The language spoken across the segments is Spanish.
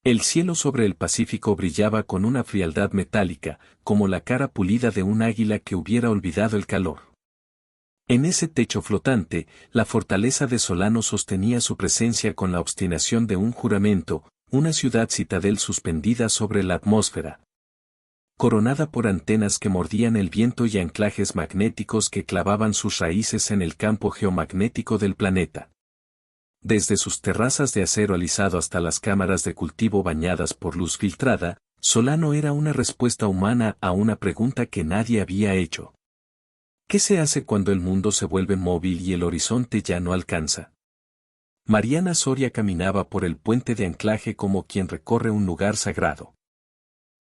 El cielo sobre el Pacífico brillaba con una frialdad metálica, como la cara pulida de un águila que hubiera olvidado el calor. En ese techo flotante, la fortaleza de Solano sostenía su presencia con la obstinación de un juramento, una ciudad citadel suspendida sobre la atmósfera, coronada por antenas que mordían el viento y anclajes magnéticos que clavaban sus raíces en el campo geomagnético del planeta. Desde sus terrazas de acero alisado hasta las cámaras de cultivo bañadas por luz filtrada, Solano era una respuesta humana a una pregunta que nadie había hecho. ¿Qué se hace cuando el mundo se vuelve móvil y el horizonte ya no alcanza? Mariana Soria caminaba por el puente de anclaje como quien recorre un lugar sagrado.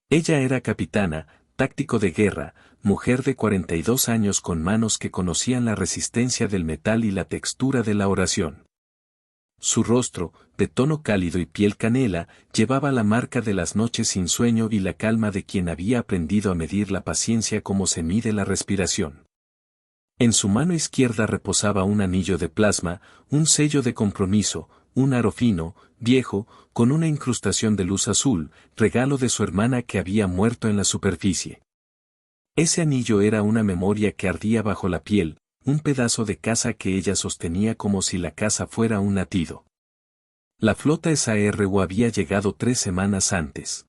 Ella era capitana, táctico de guerra, mujer de 42 años con manos que conocían la resistencia del metal y la textura de la oración. Su rostro, de tono cálido y piel canela, llevaba la marca de las noches sin sueño y la calma de quien había aprendido a medir la paciencia como se mide la respiración. En su mano izquierda reposaba un anillo de plasma, un sello de compromiso, un aro fino, viejo, con una incrustación de luz azul, regalo de su hermana que había muerto en la superficie. Ese anillo era una memoria que ardía bajo la piel, un pedazo de casa que ella sostenía como si la casa fuera un latido. La flota SARU había llegado 3 semanas antes.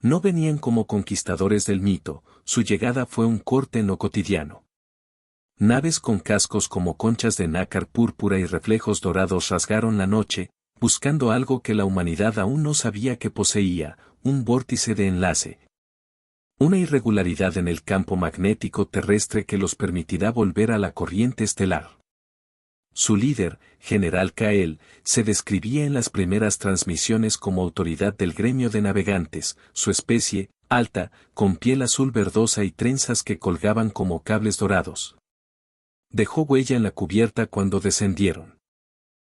No venían como conquistadores del mito, su llegada fue un corte en lo cotidiano. Naves con cascos como conchas de nácar púrpura y reflejos dorados rasgaron la noche, buscando algo que la humanidad aún no sabía que poseía, un vórtice de enlace. Una irregularidad en el campo magnético terrestre que los permitirá volver a la corriente estelar. Su líder, General Kael, se describía en las primeras transmisiones como autoridad del gremio de navegantes, su especie, alta, con piel azul verdosa y trenzas que colgaban como cables dorados. Dejó huella en la cubierta cuando descendieron.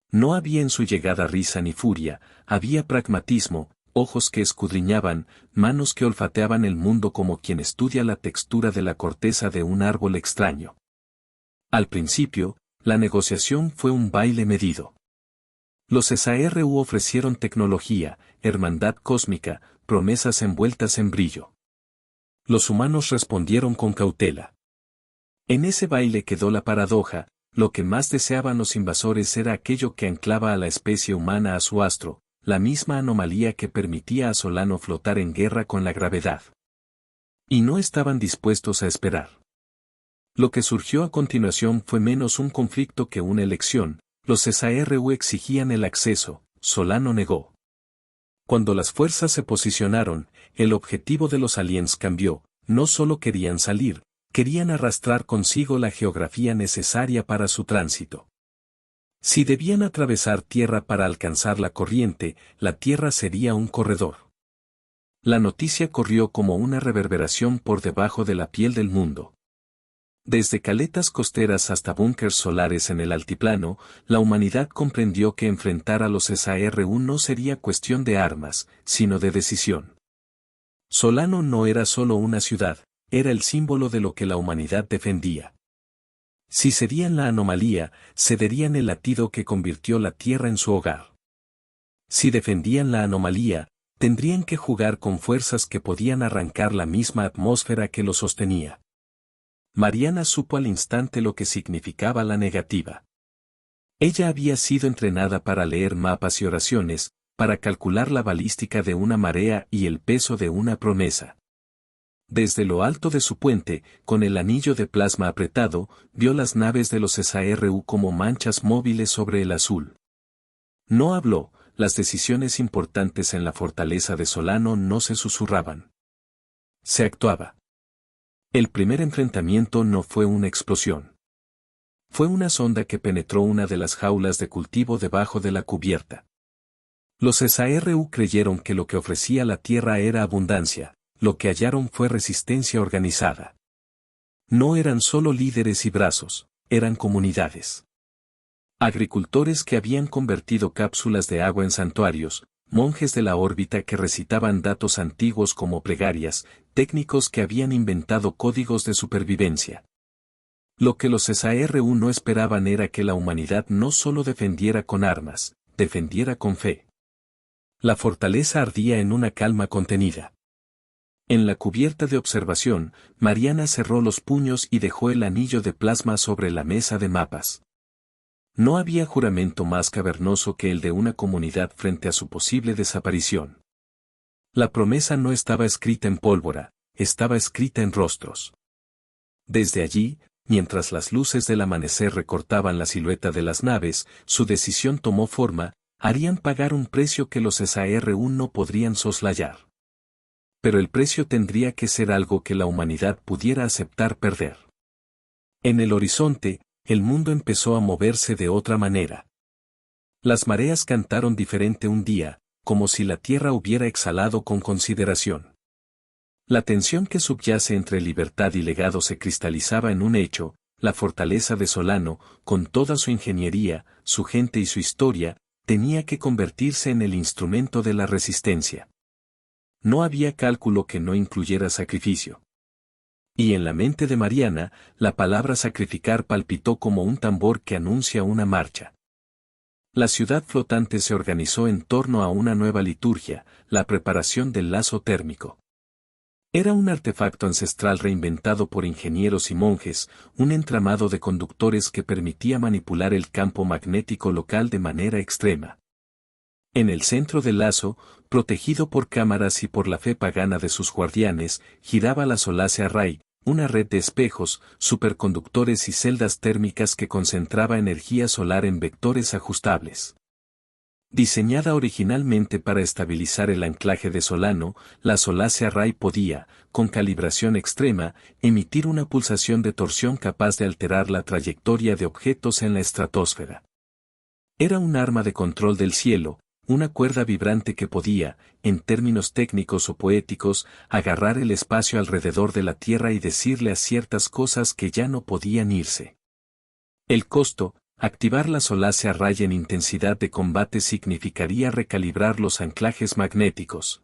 No había en su llegada risa ni furia, había pragmatismo, ojos que escudriñaban, manos que olfateaban el mundo como quien estudia la textura de la corteza de un árbol extraño. Al principio, la negociación fue un baile medido. Los SARU ofrecieron tecnología, hermandad cósmica, promesas envueltas en brillo. Los humanos respondieron con cautela. En ese baile quedó la paradoja, lo que más deseaban los invasores era aquello que anclaba a la especie humana a su astro, la misma anomalía que permitía a Solano flotar en guerra con la gravedad. Y no estaban dispuestos a esperar. Lo que surgió a continuación fue menos un conflicto que una elección, los SARU exigían el acceso, Solano negó. Cuando las fuerzas se posicionaron, el objetivo de los aliens cambió, no solo querían salir, querían arrastrar consigo la geografía necesaria para su tránsito. Si debían atravesar tierra para alcanzar la corriente, la tierra sería un corredor. La noticia corrió como una reverberación por debajo de la piel del mundo. Desde caletas costeras hasta búnkers solares en el altiplano, la humanidad comprendió que enfrentar a los SARU no sería cuestión de armas, sino de decisión. Solano no era solo una ciudad, era el símbolo de lo que la humanidad defendía. Si cedían la anomalía, cederían el latido que convirtió la Tierra en su hogar. Si defendían la anomalía, tendrían que jugar con fuerzas que podían arrancar la misma atmósfera que lo sostenía. Mariana supo al instante lo que significaba la negativa. Ella había sido entrenada para leer mapas y oraciones, para calcular la balística de una marea y el peso de una promesa. Desde lo alto de su puente, con el anillo de plasma apretado, vio las naves de los SARU como manchas móviles sobre el azul. No habló, las decisiones importantes en la fortaleza de Solano no se susurraban. Se actuaba. El primer enfrentamiento no fue una explosión. Fue una sonda que penetró una de las jaulas de cultivo debajo de la cubierta. Los SARU creyeron que lo que ofrecía la Tierra era abundancia. Lo que hallaron fue resistencia organizada. No eran solo líderes y brazos, eran comunidades. Agricultores que habían convertido cápsulas de agua en santuarios, monjes de la órbita que recitaban datos antiguos como plegarias, técnicos que habían inventado códigos de supervivencia. Lo que los SARU no esperaban era que la humanidad no solo defendiera con armas, defendiera con fe. La fortaleza ardía en una calma contenida. En la cubierta de observación, Mariana cerró los puños y dejó el anillo de plasma sobre la mesa de mapas. No había juramento más cavernoso que el de una comunidad frente a su posible desaparición. La promesa no estaba escrita en pólvora, estaba escrita en rostros. Desde allí, mientras las luces del amanecer recortaban la silueta de las naves, su decisión tomó forma: harían pagar un precio que los SAR-1 no podrían soslayar. Pero el precio tendría que ser algo que la humanidad pudiera aceptar perder. En el horizonte, el mundo empezó a moverse de otra manera. Las mareas cantaron diferente un día, como si la tierra hubiera exhalado con consideración. La tensión que subyace entre libertad y legado se cristalizaba en un hecho: la fortaleza de Solano, con toda su ingeniería, su gente y su historia, tenía que convertirse en el instrumento de la resistencia. No había cálculo que no incluyera sacrificio. Y en la mente de Mariana, la palabra sacrificar palpitó como un tambor que anuncia una marcha. La ciudad flotante se organizó en torno a una nueva liturgia: la preparación del lazo térmico. Era un artefacto ancestral reinventado por ingenieros y monjes, un entramado de conductores que permitía manipular el campo magnético local de manera extrema. En el centro del lazo, protegido por cámaras y por la fe pagana de sus guardianes, giraba la Solace Array, una red de espejos, superconductores y celdas térmicas que concentraba energía solar en vectores ajustables. Diseñada originalmente para estabilizar el anclaje de Solano, la Solace Array podía, con calibración extrema, emitir una pulsación de torsión capaz de alterar la trayectoria de objetos en la estratosfera. Era un arma de control del cielo, una cuerda vibrante que podía, en términos técnicos o poéticos, agarrar el espacio alrededor de la Tierra y decirle a ciertas cosas que ya no podían irse. El costo: activar la Solace Array en intensidad de combate significaría recalibrar los anclajes magnéticos,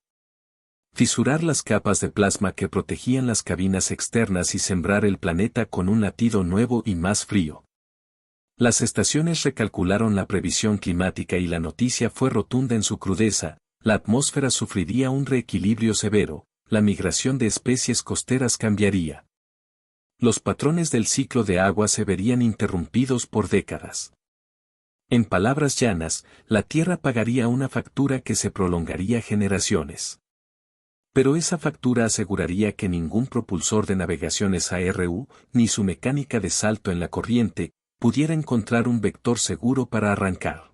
fisurar las capas de plasma que protegían las cabinas externas y sembrar el planeta con un latido nuevo y más frío. Las estaciones recalcularon la previsión climática y la noticia fue rotunda en su crudeza: la atmósfera sufriría un reequilibrio severo, la migración de especies costeras cambiaría. Los patrones del ciclo de agua se verían interrumpidos por décadas. En palabras llanas, la Tierra pagaría una factura que se prolongaría generaciones. Pero esa factura aseguraría que ningún propulsor de navegación SAR-1, ni su mecánica de salto en la corriente, pudiera encontrar un vector seguro para arrancar.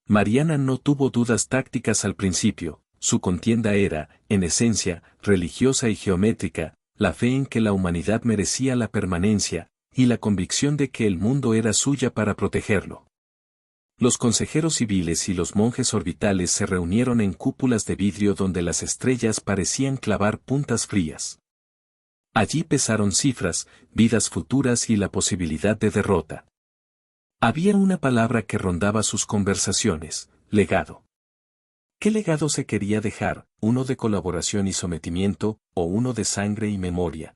Mariana no tuvo dudas tácticas al principio: su contienda era, en esencia, religiosa y geométrica: la fe en que la humanidad merecía la permanencia, y la convicción de que el mundo era suya para protegerlo. Los consejeros civiles y los monjes orbitales se reunieron en cúpulas de vidrio donde las estrellas parecían clavar puntas frías. Allí pesaron cifras, vidas futuras y la posibilidad de derrota. Había una palabra que rondaba sus conversaciones: legado. ¿Qué legado se quería dejar? ¿Uno de colaboración y sometimiento, o uno de sangre y memoria?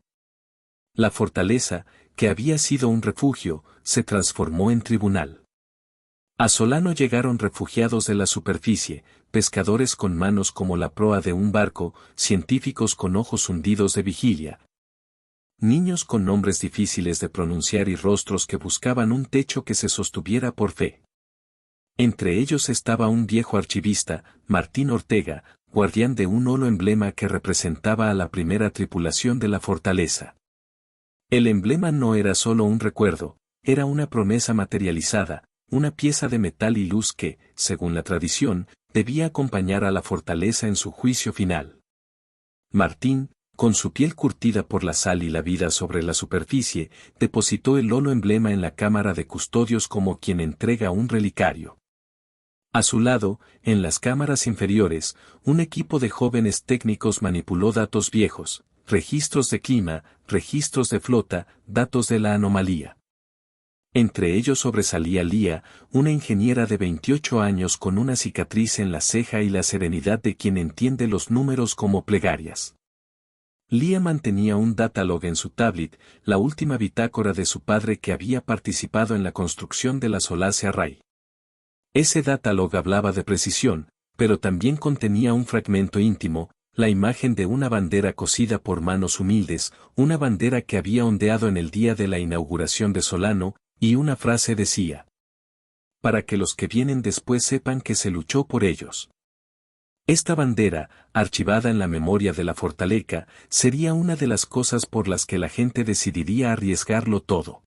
La fortaleza, que había sido un refugio, se transformó en tribunal. A Solano llegaron refugiados de la superficie, pescadores con manos como la proa de un barco, científicos con ojos hundidos de vigilia, niños con nombres difíciles de pronunciar y rostros que buscaban un techo que se sostuviera por fe. Entre ellos estaba un viejo archivista, Martín Ortega, guardián de un holo emblema que representaba a la primera tripulación de la fortaleza. El emblema no era solo un recuerdo, era una promesa materializada, una pieza de metal y luz que, según la tradición, debía acompañar a la fortaleza en su juicio final. Martín, con su piel curtida por la sal y la vida sobre la superficie, depositó el holo emblema en la cámara de custodios como quien entrega un relicario. A su lado, en las cámaras inferiores, un equipo de jóvenes técnicos manipuló datos viejos: registros de clima, registros de flota, datos de la anomalía. Entre ellos sobresalía Lía, una ingeniera de 28 años con una cicatriz en la ceja y la serenidad de quien entiende los números como plegarias. Lía mantenía un datalog en su tablet, la última bitácora de su padre que había participado en la construcción de la Solace Array. Ese datalog hablaba de precisión, pero también contenía un fragmento íntimo, la imagen de una bandera cosida por manos humildes, una bandera que había ondeado en el día de la inauguración de Solano, y una frase decía: para que los que vienen después sepan que se luchó por ellos. Esta bandera, archivada en la memoria de la fortaleza, sería una de las cosas por las que la gente decidiría arriesgarlo todo.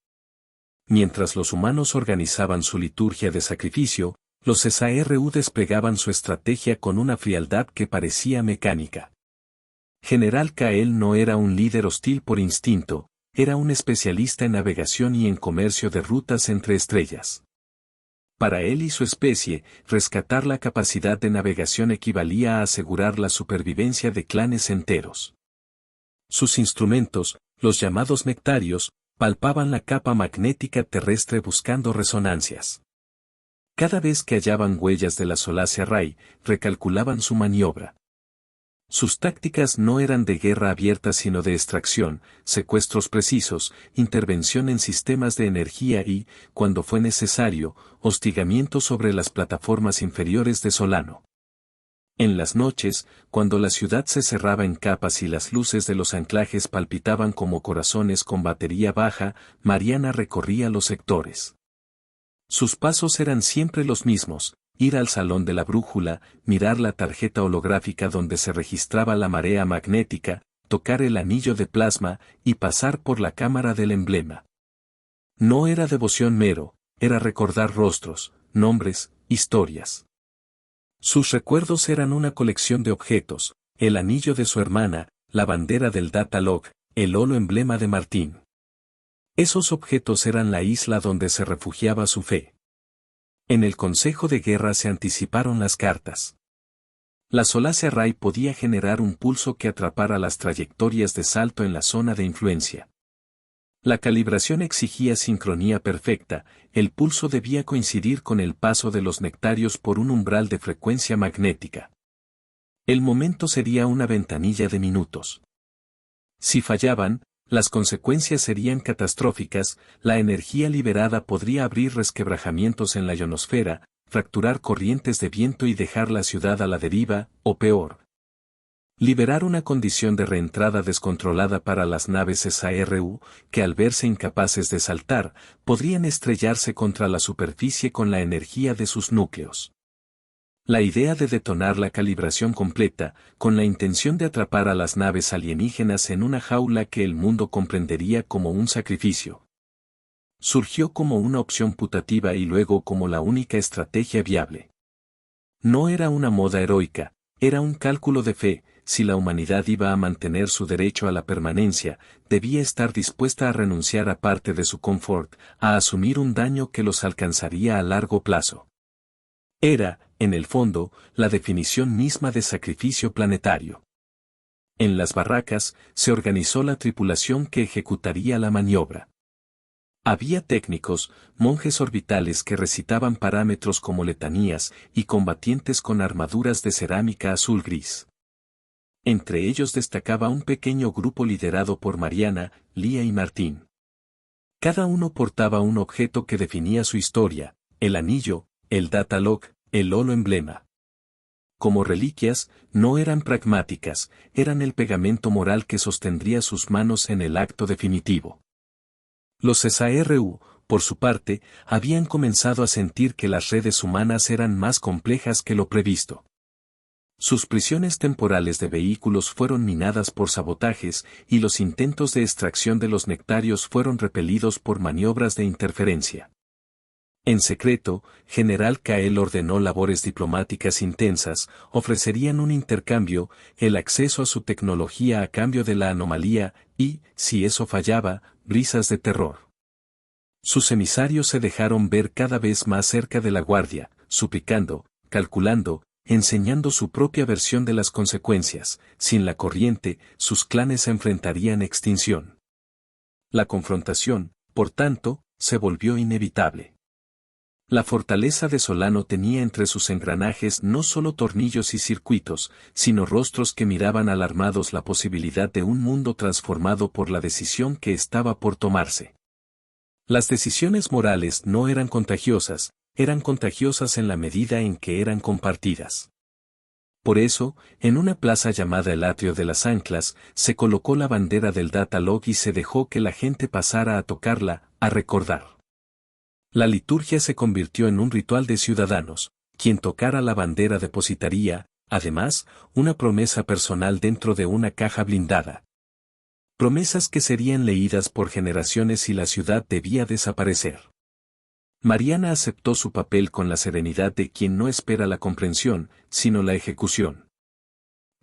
Mientras los humanos organizaban su liturgia de sacrificio, los SARU desplegaban su estrategia con una frialdad que parecía mecánica. General Kael no era un líder hostil por instinto, era un especialista en navegación y en comercio de rutas entre estrellas. Para él y su especie, rescatar la capacidad de navegación equivalía a asegurar la supervivencia de clanes enteros. Sus instrumentos, los llamados nectarios, palpaban la capa magnética terrestre buscando resonancias. Cada vez que hallaban huellas de la Solace Array, recalculaban su maniobra. Sus tácticas no eran de guerra abierta sino de extracción, secuestros precisos, intervención en sistemas de energía y, cuando fue necesario, hostigamiento sobre las plataformas inferiores de Solano. En las noches, cuando la ciudad se cerraba en capas y las luces de los anclajes palpitaban como corazones con batería baja, Mariana recorría los sectores. Sus pasos eran siempre los mismos: ir al salón de la brújula, mirar la tarjeta holográfica donde se registraba la marea magnética, tocar el anillo de plasma y pasar por la cámara del emblema. No era devoción mero, era recordar rostros, nombres, historias. Sus recuerdos eran una colección de objetos: el anillo de su hermana, la bandera del Datalog, el holo emblema de Martín. Esos objetos eran la isla donde se refugiaba su fe. En el Consejo de Guerra se anticiparon las cartas. La Solace Array podía generar un pulso que atrapara las trayectorias de salto en la zona de influencia. La calibración exigía sincronía perfecta, el pulso debía coincidir con el paso de los nectarios por un umbral de frecuencia magnética. El momento sería una ventanilla de minutos. Si fallaban, las consecuencias serían catastróficas: la energía liberada podría abrir resquebrajamientos en la ionosfera, fracturar corrientes de viento y dejar la ciudad a la deriva, o peor, liberar una condición de reentrada descontrolada para las naves SARU, que al verse incapaces de saltar, podrían estrellarse contra la superficie con la energía de sus núcleos. La idea de detonar la calibración completa, con la intención de atrapar a las naves alienígenas en una jaula que el mundo comprendería como un sacrificio, surgió como una opción putativa y luego como la única estrategia viable. No era una moda heroica, era un cálculo de fe: si la humanidad iba a mantener su derecho a la permanencia, debía estar dispuesta a renunciar a parte de su confort, a asumir un daño que los alcanzaría a largo plazo. Era, en el fondo, la definición misma de sacrificio planetario. En las barracas, se organizó la tripulación que ejecutaría la maniobra. Había técnicos, monjes orbitales que recitaban parámetros como letanías, y combatientes con armaduras de cerámica azul-gris. Entre ellos destacaba un pequeño grupo liderado por Mariana, Lía y Martín. Cada uno portaba un objeto que definía su historia: el anillo, el Datalog, el holo emblema. Como reliquias, no eran pragmáticas, eran el pegamento moral que sostendría sus manos en el acto definitivo. Los SARU, por su parte, habían comenzado a sentir que las redes humanas eran más complejas que lo previsto. Sus prisiones temporales de vehículos fueron minadas por sabotajes, y los intentos de extracción de los nectarios fueron repelidos por maniobras de interferencia. En secreto, General Kael ordenó labores diplomáticas intensas: ofrecerían un intercambio, el acceso a su tecnología a cambio de la anomalía, y, si eso fallaba, brisas de terror. Sus emisarios se dejaron ver cada vez más cerca de la guardia, suplicando, calculando, enseñando su propia versión de las consecuencias: sin la corriente, sus clanes se enfrentarían a extinción. La confrontación, por tanto, se volvió inevitable. La fortaleza de Solano tenía entre sus engranajes no solo tornillos y circuitos, sino rostros que miraban alarmados la posibilidad de un mundo transformado por la decisión que estaba por tomarse. Las decisiones morales no eran contagiosas en la medida en que eran compartidas. Por eso, en una plaza llamada el Atrio de las Anclas, se colocó la bandera del Data Log y se dejó que la gente pasara a tocarla, a recordar. La liturgia se convirtió en un ritual de ciudadanos. Quien tocara la bandera depositaría, además, una promesa personal dentro de una caja blindada. Promesas que serían leídas por generaciones y la ciudad debía desaparecer. Mariana aceptó su papel con la serenidad de quien no espera la comprensión, sino la ejecución.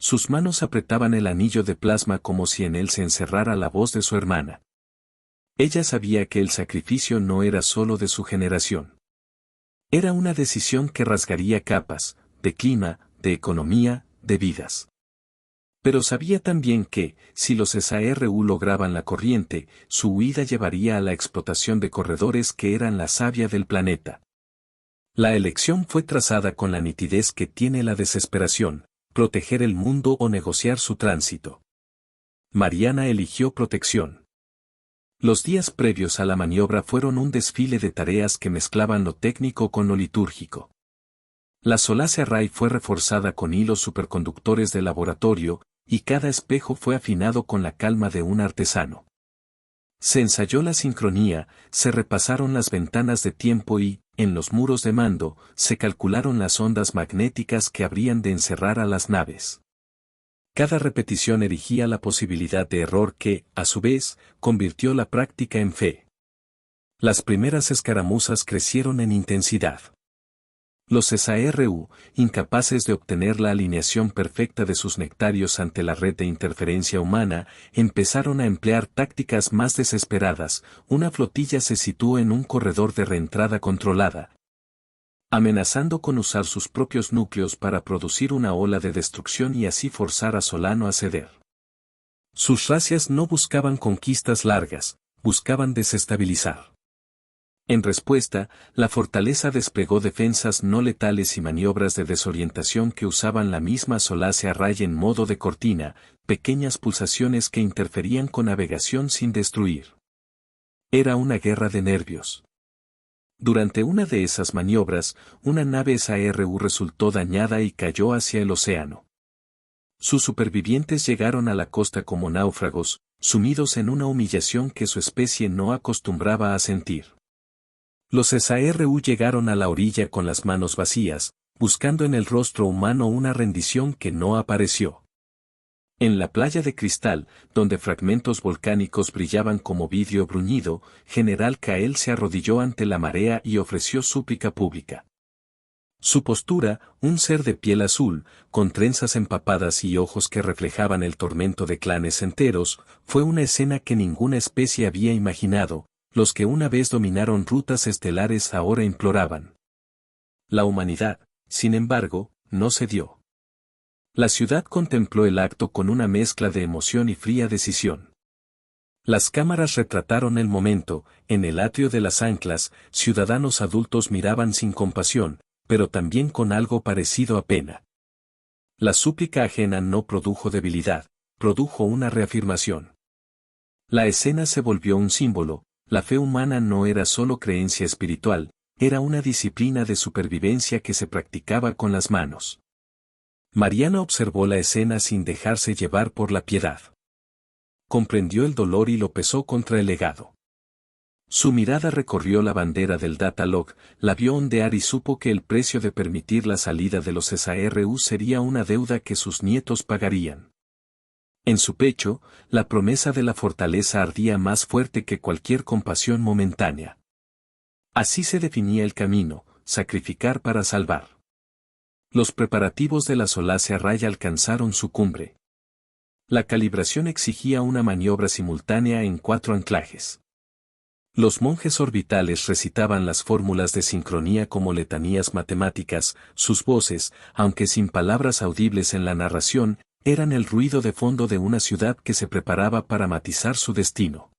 Sus manos apretaban el anillo de plasma como si en él se encerrara la voz de su hermana. Ella sabía que el sacrificio no era solo de su generación. Era una decisión que rasgaría capas, de clima, de economía, de vidas. Pero sabía también que, si los SARU lograban la corriente, su huida llevaría a la explotación de corredores que eran la savia del planeta. La elección fue trazada con la nitidez que tiene la desesperación, proteger el mundo o negociar su tránsito. Mariana eligió protección. Los días previos a la maniobra fueron un desfile de tareas que mezclaban lo técnico con lo litúrgico. La Solace Array fue reforzada con hilos superconductores de laboratorio, y cada espejo fue afinado con la calma de un artesano. Se ensayó la sincronía, se repasaron las ventanas de tiempo y, en los muros de mando, se calcularon las ondas magnéticas que habrían de encerrar a las naves. Cada repetición erigía la posibilidad de error que, a su vez, convirtió la práctica en fe. Las primeras escaramuzas crecieron en intensidad. Los SARU, incapaces de obtener la alineación perfecta de sus nectarios ante la red de interferencia humana, empezaron a emplear tácticas más desesperadas. Una flotilla se situó en un corredor de reentrada controlada, amenazando con usar sus propios núcleos para producir una ola de destrucción y así forzar a Solano a ceder. Sus razias no buscaban conquistas largas, buscaban desestabilizar. En respuesta, la fortaleza desplegó defensas no letales y maniobras de desorientación que usaban la misma Solace Array en modo de cortina, pequeñas pulsaciones que interferían con navegación sin destruir. Era una guerra de nervios. Durante una de esas maniobras, una nave SARU resultó dañada y cayó hacia el océano. Sus supervivientes llegaron a la costa como náufragos, sumidos en una humillación que su especie no acostumbraba a sentir. Los SARU llegaron a la orilla con las manos vacías, buscando en el rostro humano una rendición que no apareció. En la playa de cristal, donde fragmentos volcánicos brillaban como vidrio bruñido, General Kael se arrodilló ante la marea y ofreció súplica pública. Su postura, un ser de piel azul, con trenzas empapadas y ojos que reflejaban el tormento de clanes enteros, fue una escena que ninguna especie había imaginado. Los que una vez dominaron rutas estelares ahora imploraban. La humanidad, sin embargo, no cedió. La ciudad contempló el acto con una mezcla de emoción y fría decisión. Las cámaras retrataron el momento. En el Atrio de las Anclas, ciudadanos adultos miraban sin compasión, pero también con algo parecido a pena. La súplica ajena no produjo debilidad, produjo una reafirmación. La escena se volvió un símbolo. La fe humana no era solo creencia espiritual, era una disciplina de supervivencia que se practicaba con las manos. Mariana observó la escena sin dejarse llevar por la piedad. Comprendió el dolor y lo pesó contra el legado. Su mirada recorrió la bandera del Data Log, la vio ondear y supo que el precio de permitir la salida de los SARU sería una deuda que sus nietos pagarían. En su pecho, la promesa de la fortaleza ardía más fuerte que cualquier compasión momentánea. Así se definía el camino, sacrificar para salvar. Los preparativos de la Solace Array alcanzaron su cumbre. La calibración exigía una maniobra simultánea en 4 anclajes. Los monjes orbitales recitaban las fórmulas de sincronía como letanías matemáticas, sus voces, aunque sin palabras audibles en la narración, eran el ruido de fondo de una ciudad que se preparaba para matizar su destino.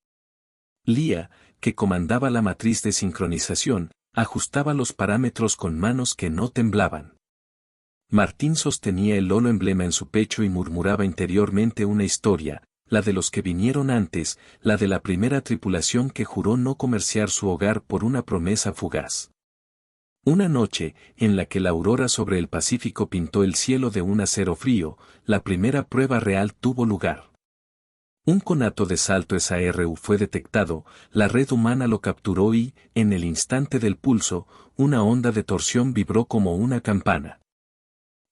Lía, que comandaba la matriz de sincronización, ajustaba los parámetros con manos que no temblaban. Martín sostenía el holo emblema en su pecho y murmuraba interiormente una historia, la de los que vinieron antes, la de la primera tripulación que juró no comerciar su hogar por una promesa fugaz. Una noche, en la que la aurora sobre el Pacífico pintó el cielo de un acero frío, la primera prueba real tuvo lugar. Un conato de salto SARU fue detectado, la red humana lo capturó y, en el instante del pulso, una onda de torsión vibró como una campana.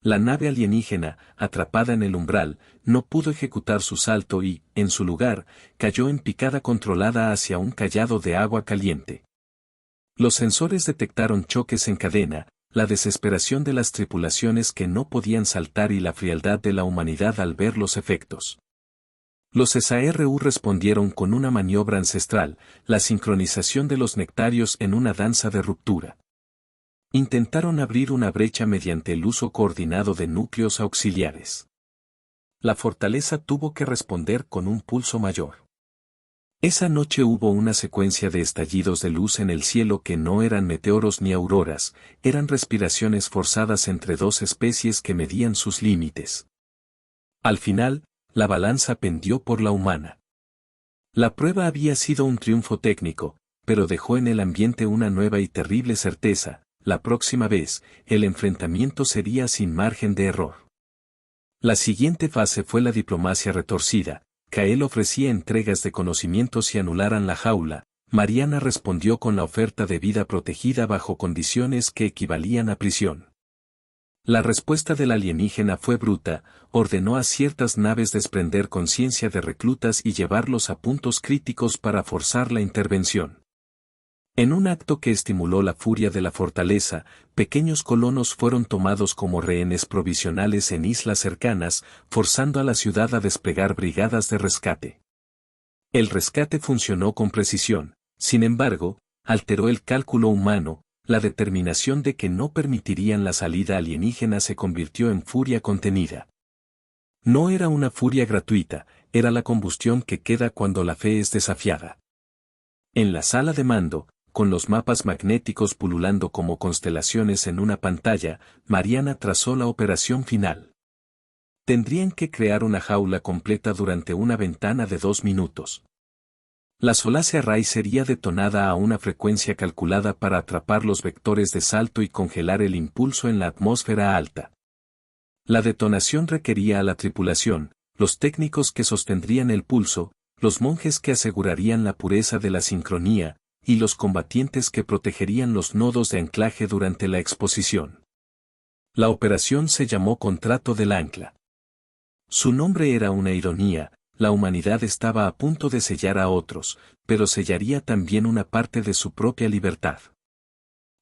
La nave alienígena, atrapada en el umbral, no pudo ejecutar su salto y, en su lugar, cayó en picada controlada hacia un cayado de agua caliente. Los sensores detectaron choques en cadena, la desesperación de las tripulaciones que no podían saltar y la frialdad de la humanidad al ver los efectos. Los SARU respondieron con una maniobra ancestral, la sincronización de los nectarios en una danza de ruptura. Intentaron abrir una brecha mediante el uso coordinado de núcleos auxiliares. La fortaleza tuvo que responder con un pulso mayor. Esa noche hubo una secuencia de estallidos de luz en el cielo que no eran meteoros ni auroras, eran respiraciones forzadas entre dos especies que medían sus límites. Al final, la balanza pendió por la humana. La prueba había sido un triunfo técnico, pero dejó en el ambiente una nueva y terrible certeza: la próxima vez, el enfrentamiento sería sin margen de error. La siguiente fase fue la diplomacia retorcida. Kael ofrecía entregas de conocimientos si anularan la jaula. Mariana respondió con la oferta de vida protegida bajo condiciones que equivalían a prisión. La respuesta del alienígena fue bruta, ordenó a ciertas naves desprender conciencia de reclutas y llevarlos a puntos críticos para forzar la intervención. En un acto que estimuló la furia de la fortaleza, pequeños colonos fueron tomados como rehenes provisionales en islas cercanas, forzando a la ciudad a desplegar brigadas de rescate. El rescate funcionó con precisión, sin embargo, alteró el cálculo humano, la determinación de que no permitirían la salida alienígena se convirtió en furia contenida. No era una furia gratuita, era la combustión que queda cuando la fe es desafiada. En la sala de mando, con los mapas magnéticos pululando como constelaciones en una pantalla, Mariana trazó la operación final. Tendrían que crear una jaula completa durante una ventana de 2 minutos. La Solace Array sería detonada a una frecuencia calculada para atrapar los vectores de salto y congelar el impulso en la atmósfera alta. La detonación requería a la tripulación, los técnicos que sostendrían el pulso, los monjes que asegurarían la pureza de la sincronía, y los combatientes que protegerían los nodos de anclaje durante la exposición. La operación se llamó Contrato del Ancla. Su nombre era una ironía: la humanidad estaba a punto de sellar a otros, pero sellaría también una parte de su propia libertad.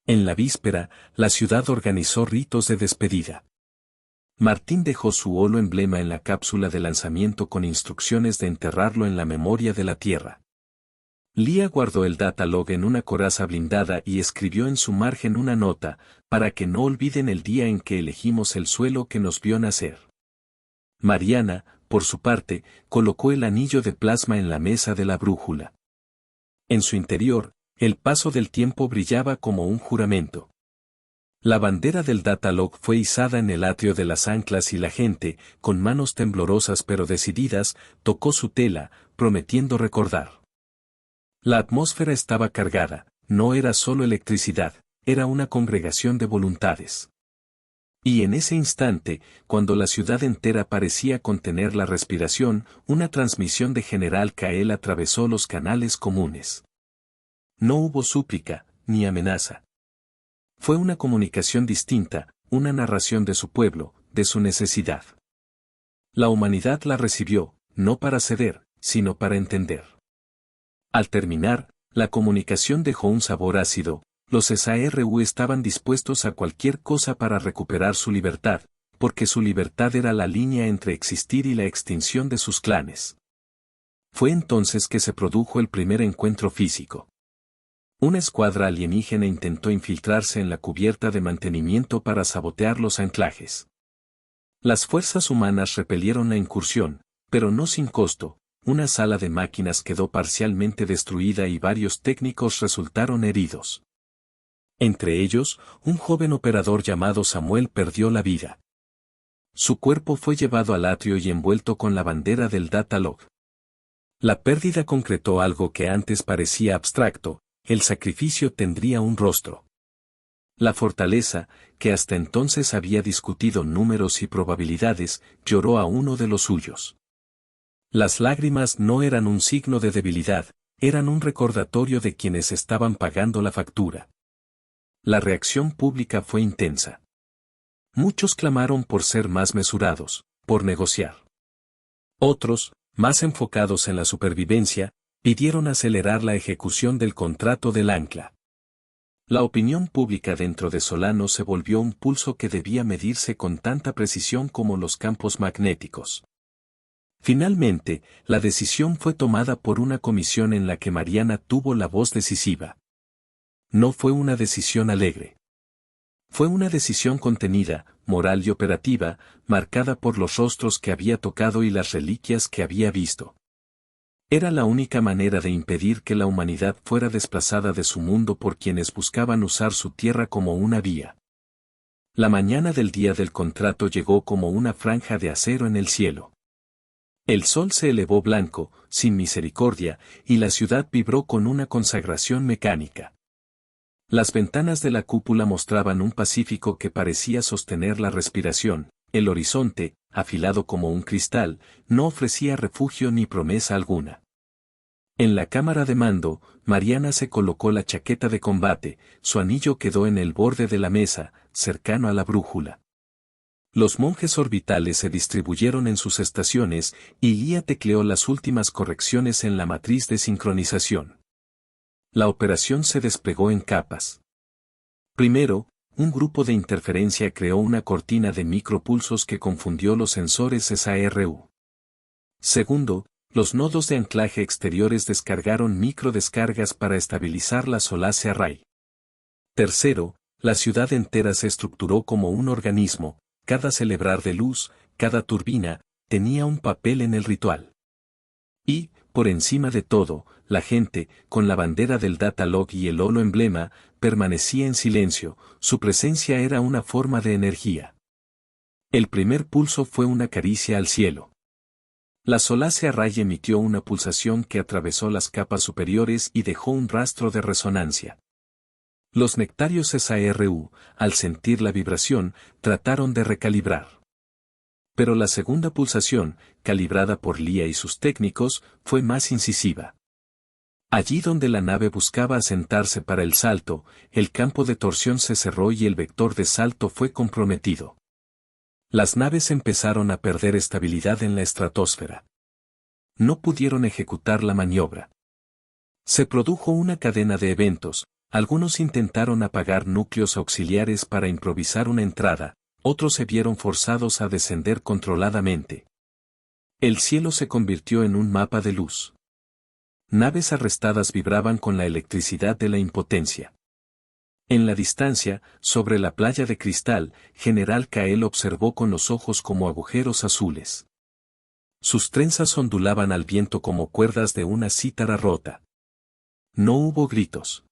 En la víspera, la ciudad organizó ritos de despedida. Martín dejó su holo emblema en la cápsula de lanzamiento con instrucciones de enterrarlo en la memoria de la Tierra. Lía guardó el datalog en una coraza blindada y escribió en su margen una nota: para que no olviden el día en que elegimos el suelo que nos vio nacer. Mariana, por su parte, colocó el anillo de plasma en la mesa de la brújula. En su interior, el paso del tiempo brillaba como un juramento. La bandera del datalog fue izada en el atrio de las anclas y la gente, con manos temblorosas pero decididas, tocó su tela, prometiendo recordar. La atmósfera estaba cargada, no era solo electricidad, era una congregación de voluntades. Y en ese instante, cuando la ciudad entera parecía contener la respiración, una transmisión de General Kael atravesó los canales comunes. No hubo súplica, ni amenaza. Fue una comunicación distinta, una narración de su pueblo, de su necesidad. La humanidad la recibió, no para ceder, sino para entender. Al terminar, la comunicación dejó un sabor ácido. Los SARU estaban dispuestos a cualquier cosa para recuperar su libertad, porque su libertad era la línea entre existir y la extinción de sus clanes. Fue entonces que se produjo el primer encuentro físico. Una escuadra alienígena intentó infiltrarse en la cubierta de mantenimiento para sabotear los anclajes. Las fuerzas humanas repelieron la incursión, pero no sin costo. Una sala de máquinas quedó parcialmente destruida y varios técnicos resultaron heridos. Entre ellos, un joven operador llamado Samuel perdió la vida. Su cuerpo fue llevado al atrio y envuelto con la bandera del datalog. La pérdida concretó algo que antes parecía abstracto: el sacrificio tendría un rostro. La fortaleza, que hasta entonces había discutido números y probabilidades, lloró a uno de los suyos. Las lágrimas no eran un signo de debilidad, eran un recordatorio de quienes estaban pagando la factura. La reacción pública fue intensa. Muchos clamaron por ser más mesurados, por negociar. Otros, más enfocados en la supervivencia, pidieron acelerar la ejecución del contrato del ancla. La opinión pública dentro de Solano se volvió un pulso que debía medirse con tanta precisión como los campos magnéticos. Finalmente, la decisión fue tomada por una comisión en la que Mariana tuvo la voz decisiva. No fue una decisión alegre. Fue una decisión contenida, moral y operativa, marcada por los rostros que había tocado y las reliquias que había visto. Era la única manera de impedir que la humanidad fuera desplazada de su mundo por quienes buscaban usar su tierra como una vía. La mañana del día del contrato llegó como una franja de acero en el cielo. El sol se elevó blanco, sin misericordia, y la ciudad vibró con una consagración mecánica. Las ventanas de la cúpula mostraban un Pacífico que parecía sostener la respiración. El horizonte, afilado como un cristal, no ofrecía refugio ni promesa alguna. En la cámara de mando, Mariana se colocó la chaqueta de combate, su anillo quedó en el borde de la mesa, cercano a la brújula. Los monjes orbitales se distribuyeron en sus estaciones, y Guía tecleó las últimas correcciones en la matriz de sincronización. La operación se desplegó en capas. Primero, un grupo de interferencia creó una cortina de micropulsos que confundió los sensores SARU. Segundo, los nodos de anclaje exteriores descargaron microdescargas para estabilizar la Solace Array. Tercero, la ciudad entera se estructuró como un organismo, cada celebrar de luz, cada turbina, tenía un papel en el ritual. Y, por encima de todo, la gente, con la bandera del Datalog y el holo emblema, permanecía en silencio, su presencia era una forma de energía. El primer pulso fue una caricia al cielo. La Solace Array emitió una pulsación que atravesó las capas superiores y dejó un rastro de resonancia. Los nectarios SARU, al sentir la vibración, trataron de recalibrar. Pero la segunda pulsación, calibrada por Lía y sus técnicos, fue más incisiva. Allí donde la nave buscaba asentarse para el salto, el campo de torsión se cerró y el vector de salto fue comprometido. Las naves empezaron a perder estabilidad en la estratosfera. No pudieron ejecutar la maniobra. Se produjo una cadena de eventos, algunos intentaron apagar núcleos auxiliares para improvisar una entrada, otros se vieron forzados a descender controladamente. El cielo se convirtió en un mapa de luz. Naves arrestadas vibraban con la electricidad de la impotencia. En la distancia, sobre la playa de cristal, General Kael observó con los ojos como agujeros azules. Sus trenzas ondulaban al viento como cuerdas de una cítara rota. No hubo gritos.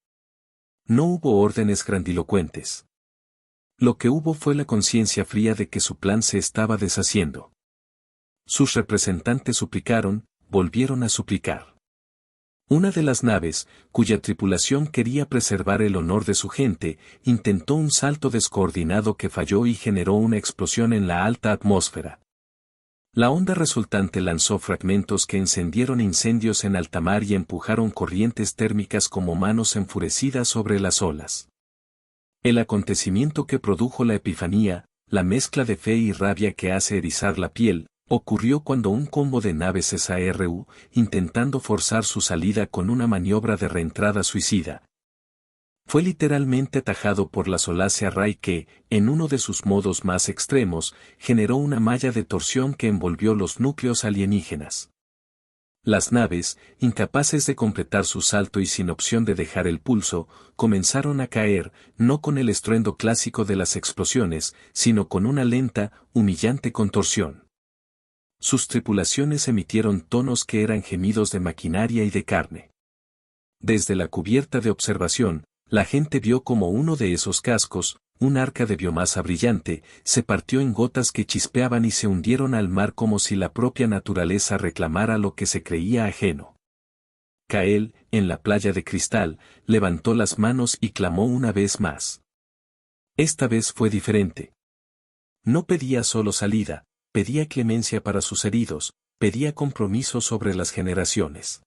No hubo órdenes grandilocuentes. Lo que hubo fue la conciencia fría de que su plan se estaba deshaciendo. Sus representantes suplicaron, volvieron a suplicar. Una de las naves, cuya tripulación quería preservar el honor de su gente, intentó un salto descoordinado que falló y generó una explosión en la alta atmósfera. La onda resultante lanzó fragmentos que encendieron incendios en alta mar y empujaron corrientes térmicas como manos enfurecidas sobre las olas. El acontecimiento que produjo la epifanía, la mezcla de fe y rabia que hace erizar la piel, ocurrió cuando un combo de naves SARU, intentando forzar su salida con una maniobra de reentrada suicida, fue literalmente atajado por la Solace Array que, en uno de sus modos más extremos, generó una malla de torsión que envolvió los núcleos alienígenas. Las naves, incapaces de completar su salto y sin opción de dejar el pulso, comenzaron a caer, no con el estruendo clásico de las explosiones, sino con una lenta, humillante contorsión. Sus tripulaciones emitieron tonos que eran gemidos de maquinaria y de carne. Desde la cubierta de observación, la gente vio como uno de esos cascos, un arca de biomasa brillante, se partió en gotas que chispeaban y se hundieron al mar como si la propia naturaleza reclamara lo que se creía ajeno. Kael, en la playa de cristal, levantó las manos y clamó una vez más. Esta vez fue diferente. No pedía solo salida, pedía clemencia para sus heridos, pedía compromiso sobre las generaciones.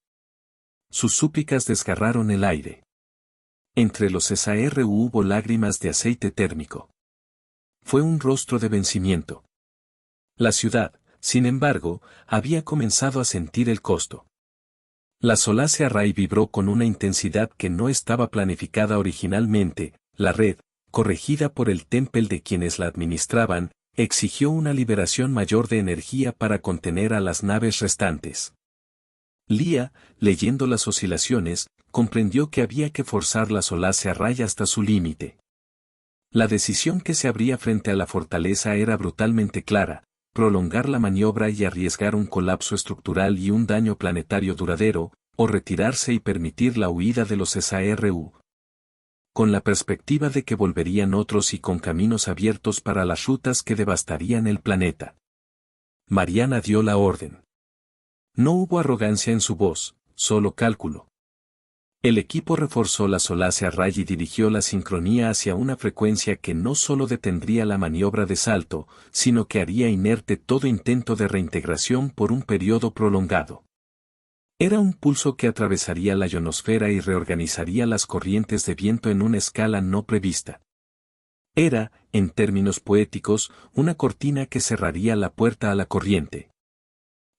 Sus súplicas desgarraron el aire. Entre los SARU hubo lágrimas de aceite térmico. Fue un rostro de vencimiento. La ciudad, sin embargo, había comenzado a sentir el costo. La Solace Array vibró con una intensidad que no estaba planificada originalmente. La red, corregida por el templo de quienes la administraban, exigió una liberación mayor de energía para contener a las naves restantes. Lía, leyendo las oscilaciones, comprendió que había que forzar la Solace Array hasta su límite. La decisión que se abría frente a la fortaleza era brutalmente clara: prolongar la maniobra y arriesgar un colapso estructural y un daño planetario duradero, o retirarse y permitir la huida de los SARU. Con la perspectiva de que volverían otros y con caminos abiertos para las rutas que devastarían el planeta. Mariana dio la orden. No hubo arrogancia en su voz, solo cálculo. El equipo reforzó la Solace Array y dirigió la sincronía hacia una frecuencia que no solo detendría la maniobra de salto, sino que haría inerte todo intento de reintegración por un periodo prolongado. Era un pulso que atravesaría la ionosfera y reorganizaría las corrientes de viento en una escala no prevista. Era, en términos poéticos, una cortina que cerraría la puerta a la corriente.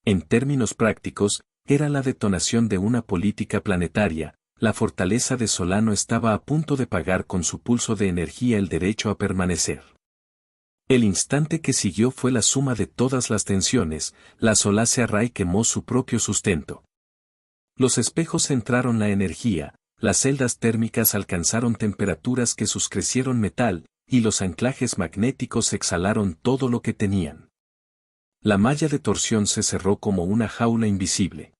En términos prácticos, era la detonación de una política planetaria. La fortaleza de Solano estaba a punto de pagar con su pulso de energía el derecho a permanecer. El instante que siguió fue la suma de todas las tensiones. La Solace Array quemó su propio sustento. Los espejos centraron la energía, las celdas térmicas alcanzaron temperaturas que suscrecieron metal, y los anclajes magnéticos exhalaron todo lo que tenían. La malla de torsión se cerró como una jaula invisible.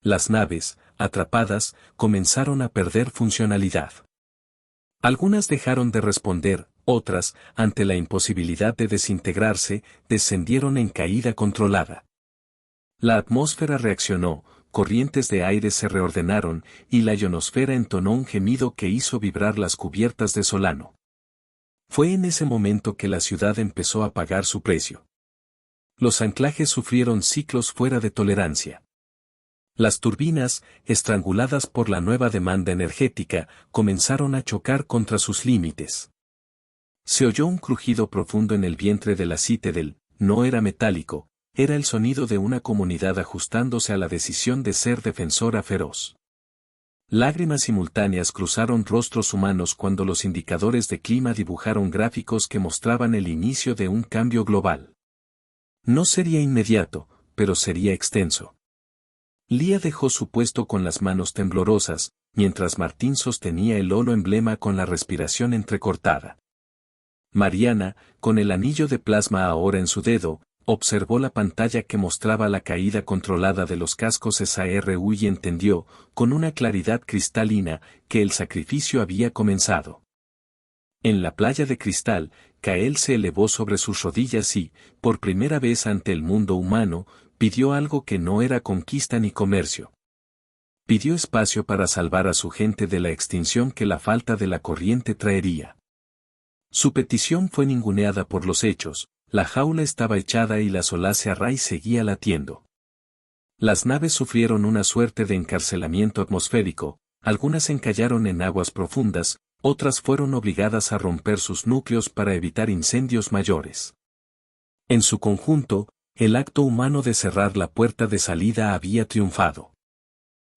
Las naves, atrapadas, comenzaron a perder funcionalidad. Algunas dejaron de responder, otras, ante la imposibilidad de desintegrarse, descendieron en caída controlada. La atmósfera reaccionó, corrientes de aire se reordenaron, y la ionosfera entonó un gemido que hizo vibrar las cubiertas de Solano. Fue en ese momento que la ciudad empezó a pagar su precio. Los anclajes sufrieron ciclos fuera de tolerancia. Las turbinas, estranguladas por la nueva demanda energética, comenzaron a chocar contra sus límites. Se oyó un crujido profundo en el vientre de la Citadel. No era metálico, era el sonido de una comunidad ajustándose a la decisión de ser defensora feroz. Lágrimas simultáneas cruzaron rostros humanos cuando los indicadores de clima dibujaron gráficos que mostraban el inicio de un cambio global. No sería inmediato, pero sería extenso. Lía dejó su puesto con las manos temblorosas, mientras Martín sostenía el holo emblema con la respiración entrecortada. Mariana, con el anillo de plasma ahora en su dedo, observó la pantalla que mostraba la caída controlada de los cascos SARU y entendió, con una claridad cristalina, que el sacrificio había comenzado. En la playa de cristal, Kael se elevó sobre sus rodillas y, por primera vez ante el mundo humano, pidió algo que no era conquista ni comercio. Pidió espacio para salvar a su gente de la extinción que la falta de la corriente traería. Su petición fue ninguneada por los hechos, la jaula estaba echada y la Solace Array seguía latiendo. Las naves sufrieron una suerte de encarcelamiento atmosférico, algunas encallaron en aguas profundas, otras fueron obligadas a romper sus núcleos para evitar incendios mayores. En su conjunto, el acto humano de cerrar la puerta de salida había triunfado.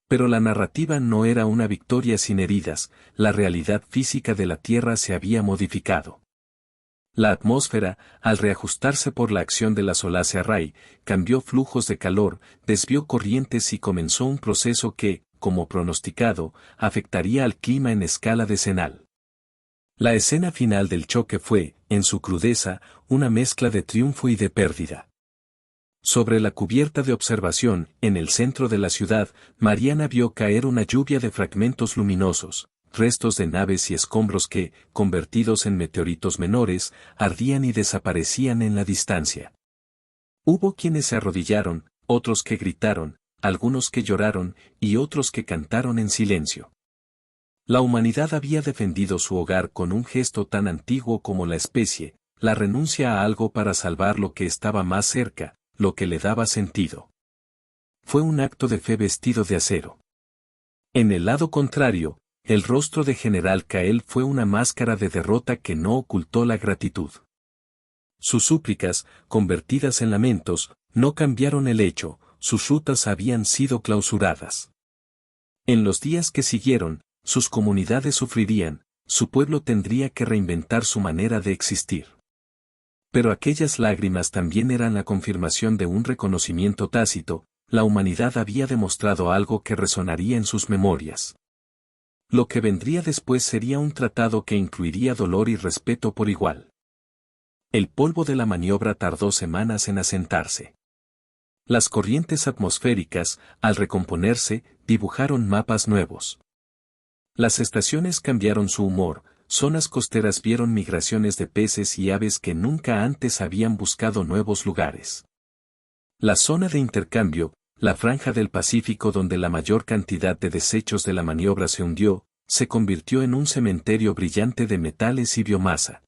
Pero la narrativa no era una victoria sin heridas, la realidad física de la Tierra se había modificado. La atmósfera, al reajustarse por la acción de la Solace Array, cambió flujos de calor, desvió corrientes y comenzó un proceso que, como pronosticado, afectaría al clima en escala decenal. La escena final del choque fue, en su crudeza, una mezcla de triunfo y de pérdida. Sobre la cubierta de observación, en el centro de la ciudad, Mariana vio caer una lluvia de fragmentos luminosos, restos de naves y escombros que, convertidos en meteoritos menores, ardían y desaparecían en la distancia. Hubo quienes se arrodillaron, otros que gritaron, algunos que lloraron, y otros que cantaron en silencio. La humanidad había defendido su hogar con un gesto tan antiguo como la especie, la renuncia a algo para salvar lo que estaba más cerca, lo que le daba sentido. Fue un acto de fe vestido de acero. En el lado contrario, el rostro de General Kael fue una máscara de derrota que no ocultó la gratitud. Sus súplicas, convertidas en lamentos, no cambiaron el hecho, sus rutas habían sido clausuradas. En los días que siguieron, sus comunidades sufrirían, su pueblo tendría que reinventar su manera de existir. Pero aquellas lágrimas también eran la confirmación de un reconocimiento tácito, la humanidad había demostrado algo que resonaría en sus memorias. Lo que vendría después sería un tratado que incluiría dolor y respeto por igual. El polvo de la maniobra tardó semanas en asentarse. Las corrientes atmosféricas, al recomponerse, dibujaron mapas nuevos. Las estaciones cambiaron su humor, zonas costeras vieron migraciones de peces y aves que nunca antes habían buscado nuevos lugares. La zona de intercambio, la franja del Pacífico donde la mayor cantidad de desechos de la maniobra se hundió, se convirtió en un cementerio brillante de metales y biomasa.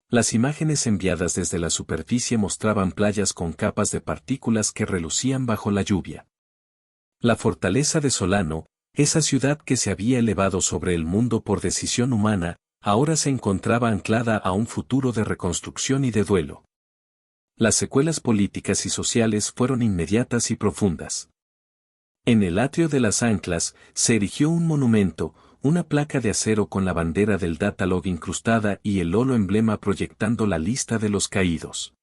Las imágenes enviadas desde la superficie mostraban playas con capas de partículas que relucían bajo la lluvia. La fortaleza de Solano, esa ciudad que se había elevado sobre el mundo por decisión humana, ahora se encontraba anclada a un futuro de reconstrucción y de duelo. Las secuelas políticas y sociales fueron inmediatas y profundas. En el atrio de las anclas se erigió un monumento, una placa de acero con la bandera del Datalog incrustada y el holo emblema proyectando la lista de los caídos.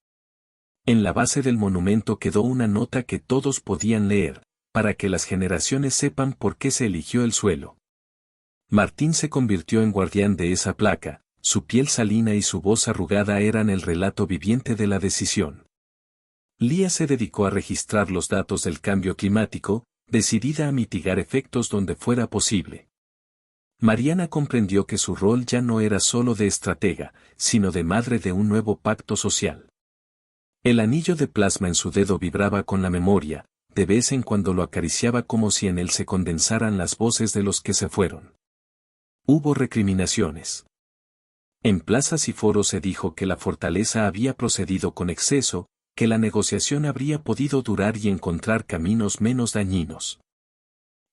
En la base del monumento quedó una nota que todos podían leer, para que las generaciones sepan por qué se eligió el suelo. Martín se convirtió en guardián de esa placa, su piel salina y su voz arrugada eran el relato viviente de la decisión. Lía se dedicó a registrar los datos del cambio climático, decidida a mitigar efectos donde fuera posible. Mariana comprendió que su rol ya no era solo de estratega, sino de madre de un nuevo pacto social. El anillo de plasma en su dedo vibraba con la memoria, de vez en cuando lo acariciaba como si en él se condensaran las voces de los que se fueron. Hubo recriminaciones. En plazas y foros se dijo que la fortaleza había procedido con exceso, que la negociación habría podido durar y encontrar caminos menos dañinos.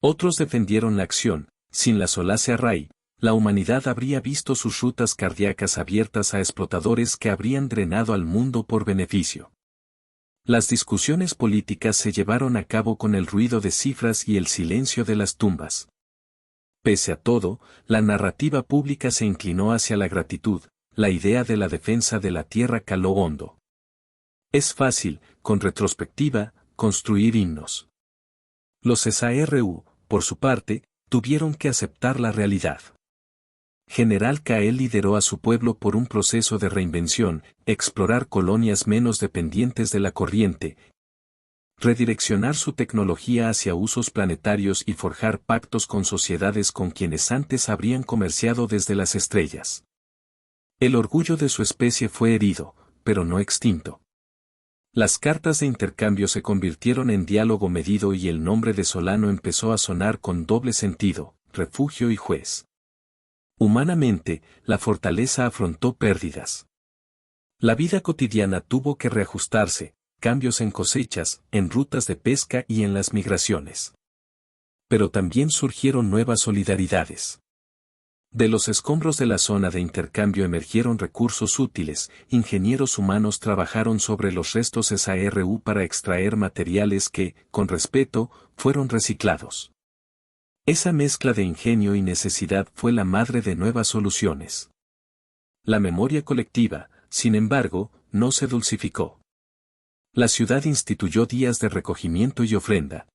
Otros defendieron la acción, sin la Solace Array, la humanidad habría visto sus rutas cardíacas abiertas a explotadores que habrían drenado al mundo por beneficio. Las discusiones políticas se llevaron a cabo con el ruido de cifras y el silencio de las tumbas. Pese a todo, la narrativa pública se inclinó hacia la gratitud, la idea de la defensa de la tierra caló hondo. Es fácil, con retrospectiva, construir himnos. Los SARU, por su parte, tuvieron que aceptar la realidad. General Kael lideró a su pueblo por un proceso de reinvención, explorar colonias menos dependientes de la corriente, redireccionar su tecnología hacia usos planetarios y forjar pactos con sociedades con quienes antes habrían comerciado desde las estrellas. El orgullo de su especie fue herido, pero no extinto. Las cartas de intercambio se convirtieron en diálogo medido y el nombre de Solano empezó a sonar con doble sentido, refugio y juez. Humanamente, la fortaleza afrontó pérdidas. La vida cotidiana tuvo que reajustarse, cambios en cosechas, en rutas de pesca y en las migraciones. Pero también surgieron nuevas solidaridades. De los escombros de la zona de intercambio emergieron recursos útiles, ingenieros humanos trabajaron sobre los restos SARU para extraer materiales que, con respeto, fueron reciclados. Esa mezcla de ingenio y necesidad fue la madre de nuevas soluciones. La memoria colectiva, sin embargo, no se dulcificó. La ciudad instituyó días de recogimiento y ofrenda.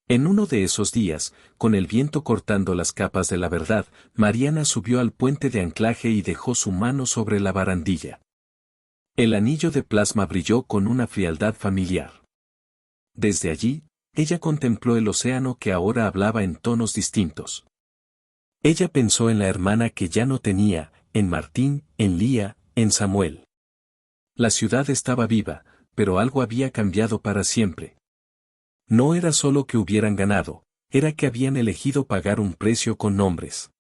En uno de esos días, con el viento cortando las capas de la verdad, Mariana subió al puente de anclaje y dejó su mano sobre la barandilla. El anillo de plasma brilló con una frialdad familiar. Desde allí, ella contempló el océano que ahora hablaba en tonos distintos. Ella pensó en la hermana que ya no tenía, en Martín, en Lía, en Samuel. La ciudad estaba viva, pero algo había cambiado para siempre. No era solo que hubieran ganado, era que habían elegido pagar un precio con nombres.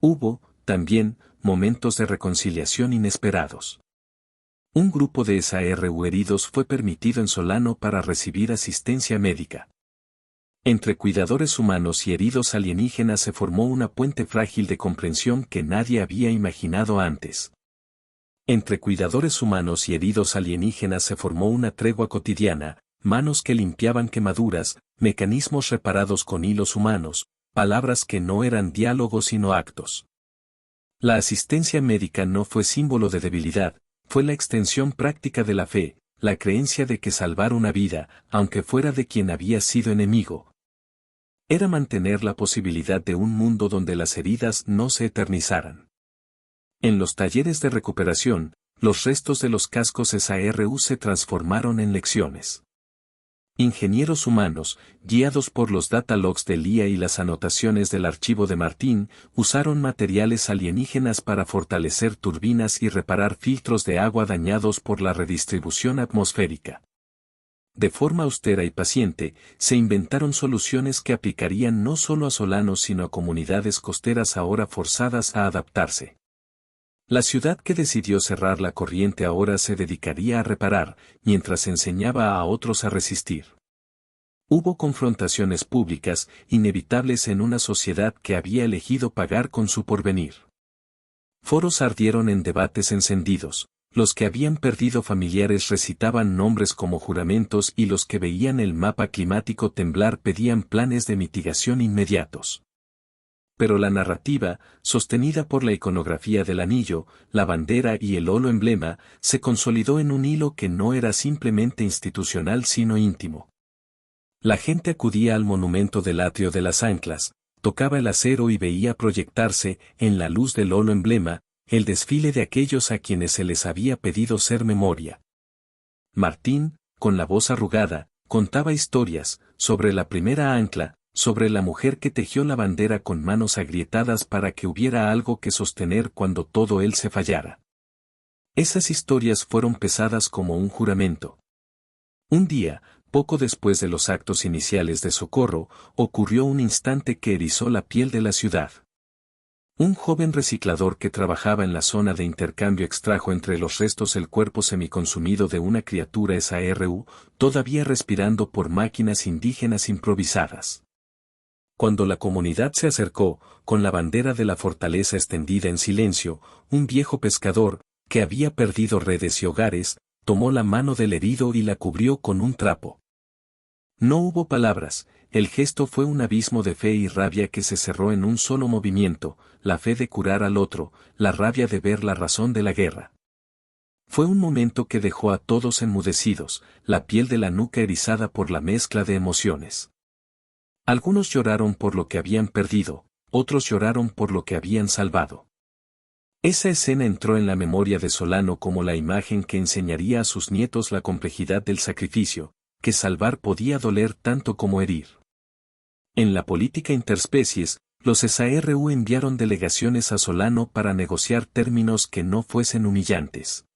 Hubo, también, momentos de reconciliación inesperados. Un grupo de SARU heridos fue permitido en Solano para recibir asistencia médica. Entre cuidadores humanos y heridos alienígenas se formó una puente frágil de comprensión que nadie había imaginado antes. Entre cuidadores humanos y heridos alienígenas se formó una tregua cotidiana, manos que limpiaban quemaduras, mecanismos reparados con hilos humanos, palabras que no eran diálogos sino actos. La asistencia médica no fue símbolo de debilidad, fue la extensión práctica de la fe, la creencia de que salvar una vida, aunque fuera de quien había sido enemigo, era mantener la posibilidad de un mundo donde las heridas no se eternizaran. En los talleres de recuperación, los restos de los cascos SARU se transformaron en lecciones. Ingenieros humanos, guiados por los data logs de Lía y las anotaciones del archivo de Martín, usaron materiales alienígenas para fortalecer turbinas y reparar filtros de agua dañados por la redistribución atmosférica. De forma austera y paciente, se inventaron soluciones que aplicarían no solo a Solanos sino a comunidades costeras ahora forzadas a adaptarse. La ciudad que decidió cerrar la corriente ahora se dedicaría a reparar, mientras enseñaba a otros a resistir. Hubo confrontaciones públicas, inevitables en una sociedad que había elegido pagar con su porvenir. Foros ardieron en debates encendidos, los que habían perdido familiares recitaban nombres como juramentos y los que veían el mapa climático temblar pedían planes de mitigación inmediatos. Pero la narrativa, sostenida por la iconografía del anillo, la bandera y el holo emblema, se consolidó en un hilo que no era simplemente institucional sino íntimo. La gente acudía al monumento del atrio de las anclas, tocaba el acero y veía proyectarse, en la luz del holo emblema, el desfile de aquellos a quienes se les había pedido ser memoria. Martín, con la voz arrugada, contaba historias, sobre la primera ancla, sobre la mujer que tejió la bandera con manos agrietadas para que hubiera algo que sostener cuando todo él se fallara. Esas historias fueron pesadas como un juramento. Un día, poco después de los actos iniciales de socorro, ocurrió un instante que erizó la piel de la ciudad. Un joven reciclador que trabajaba en la zona de intercambio extrajo entre los restos el cuerpo semiconsumido de una criatura SARU, todavía respirando por máquinas indígenas improvisadas. Cuando la comunidad se acercó, con la bandera de la fortaleza extendida en silencio, un viejo pescador, que había perdido redes y hogares, tomó la mano del herido y la cubrió con un trapo. No hubo palabras, el gesto fue un abismo de fe y rabia que se cerró en un solo movimiento, la fe de curar al otro, la rabia de ver la razón de la guerra. Fue un momento que dejó a todos enmudecidos, la piel de la nuca erizada por la mezcla de emociones. Algunos lloraron por lo que habían perdido, otros lloraron por lo que habían salvado. Esa escena entró en la memoria de Solano como la imagen que enseñaría a sus nietos la complejidad del sacrificio, que salvar podía doler tanto como herir. En la política interespecies, los SARU enviaron delegaciones a Solano para negociar términos que no fuesen humillantes.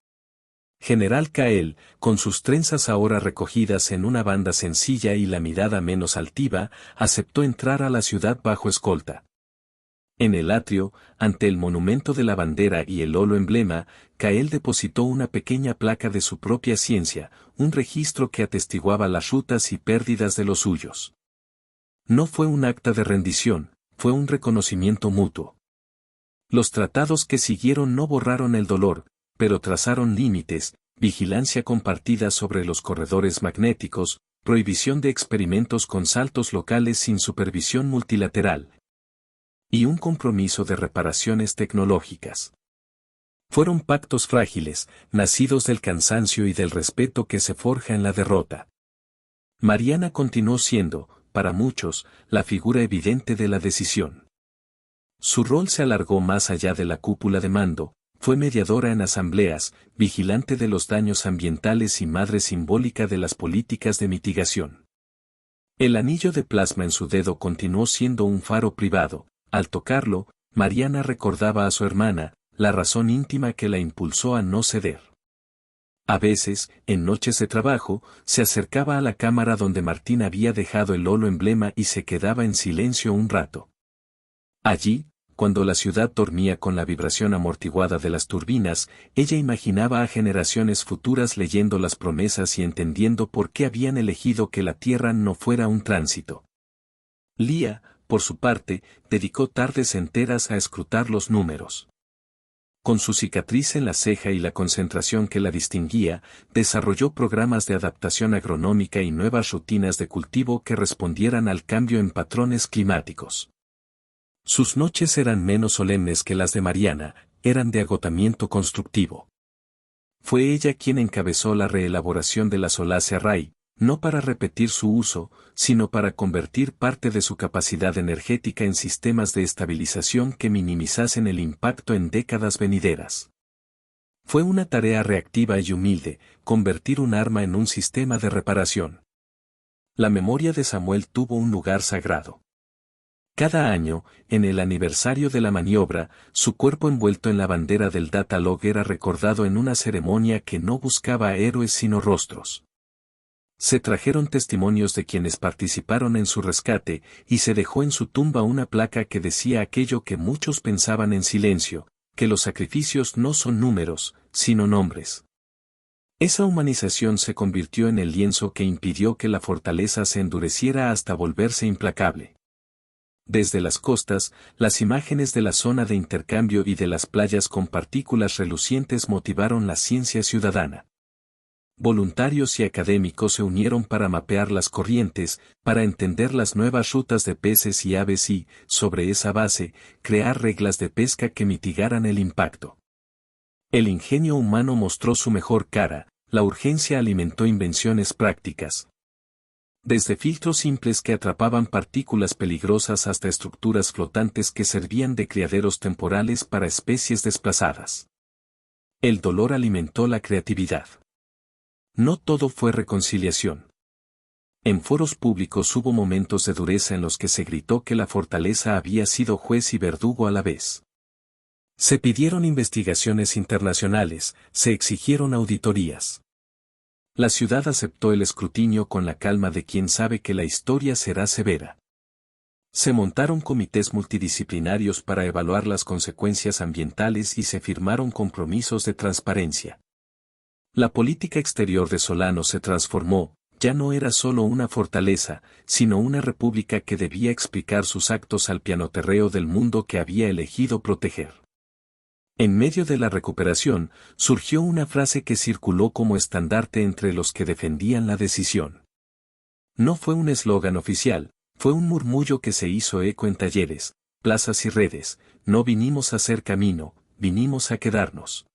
General Cael, con sus trenzas ahora recogidas en una banda sencilla y la mirada menos altiva, aceptó entrar a la ciudad bajo escolta. En el atrio, ante el monumento de la bandera y el holo emblema, Cael depositó una pequeña placa de su propia ciencia, un registro que atestiguaba las rutas y pérdidas de los suyos. No fue un acta de rendición, fue un reconocimiento mutuo. Los tratados que siguieron no borraron el dolor, pero trazaron límites, vigilancia compartida sobre los corredores magnéticos, prohibición de experimentos con saltos locales sin supervisión multilateral. Y un compromiso de reparaciones tecnológicas. Fueron pactos frágiles, nacidos del cansancio y del respeto que se forja en la derrota. Mariana continuó siendo, para muchos, la figura evidente de la decisión. Su rol se alargó más allá de la cúpula de mando, fue mediadora en asambleas, vigilante de los daños ambientales y madre simbólica de las políticas de mitigación. El anillo de plasma en su dedo continuó siendo un faro privado. Al tocarlo, Mariana recordaba a su hermana, la razón íntima que la impulsó a no ceder. A veces, en noches de trabajo, se acercaba a la cámara donde Martín había dejado el holo emblema y se quedaba en silencio un rato. Allí, cuando la ciudad dormía con la vibración amortiguada de las turbinas, ella imaginaba a generaciones futuras leyendo las promesas y entendiendo por qué habían elegido que la tierra no fuera un tránsito. Lía, por su parte, dedicó tardes enteras a escrutar los números. Con su cicatriz en la ceja y la concentración que la distinguía, desarrolló programas de adaptación agronómica y nuevas rutinas de cultivo que respondieran al cambio en patrones climáticos. Sus noches eran menos solemnes que las de Mariana, eran de agotamiento constructivo. Fue ella quien encabezó la reelaboración de la Solace Array, no para repetir su uso, sino para convertir parte de su capacidad energética en sistemas de estabilización que minimizasen el impacto en décadas venideras. Fue una tarea reactiva y humilde, convertir un arma en un sistema de reparación. La memoria de Samuel tuvo un lugar sagrado. Cada año, en el aniversario de la maniobra, su cuerpo envuelto en la bandera del Data Log era recordado en una ceremonia que no buscaba héroes sino rostros. Se trajeron testimonios de quienes participaron en su rescate, y se dejó en su tumba una placa que decía aquello que muchos pensaban en silencio, que los sacrificios no son números, sino nombres. Esa humanización se convirtió en el lienzo que impidió que la fortaleza se endureciera hasta volverse implacable. Desde las costas, las imágenes de la zona de intercambio y de las playas con partículas relucientes motivaron la ciencia ciudadana. Voluntarios y académicos se unieron para mapear las corrientes, para entender las nuevas rutas de peces y aves y, sobre esa base, crear reglas de pesca que mitigaran el impacto. El ingenio humano mostró su mejor cara, la urgencia alimentó invenciones prácticas. Desde filtros simples que atrapaban partículas peligrosas hasta estructuras flotantes que servían de criaderos temporales para especies desplazadas. El dolor alimentó la creatividad. No todo fue reconciliación. En foros públicos hubo momentos de dureza en los que se gritó que la fortaleza había sido juez y verdugo a la vez. Se pidieron investigaciones internacionales, se exigieron auditorías. La ciudad aceptó el escrutinio con la calma de quien sabe que la historia será severa. Se montaron comités multidisciplinarios para evaluar las consecuencias ambientales y se firmaron compromisos de transparencia. La política exterior de Solano se transformó, ya no era solo una fortaleza, sino una república que debía explicar sus actos al pianoterreo del mundo que había elegido proteger. En medio de la recuperación, surgió una frase que circuló como estandarte entre los que defendían la decisión. No fue un eslogan oficial, fue un murmullo que se hizo eco en talleres, plazas y redes: no vinimos a hacer camino, vinimos a quedarnos.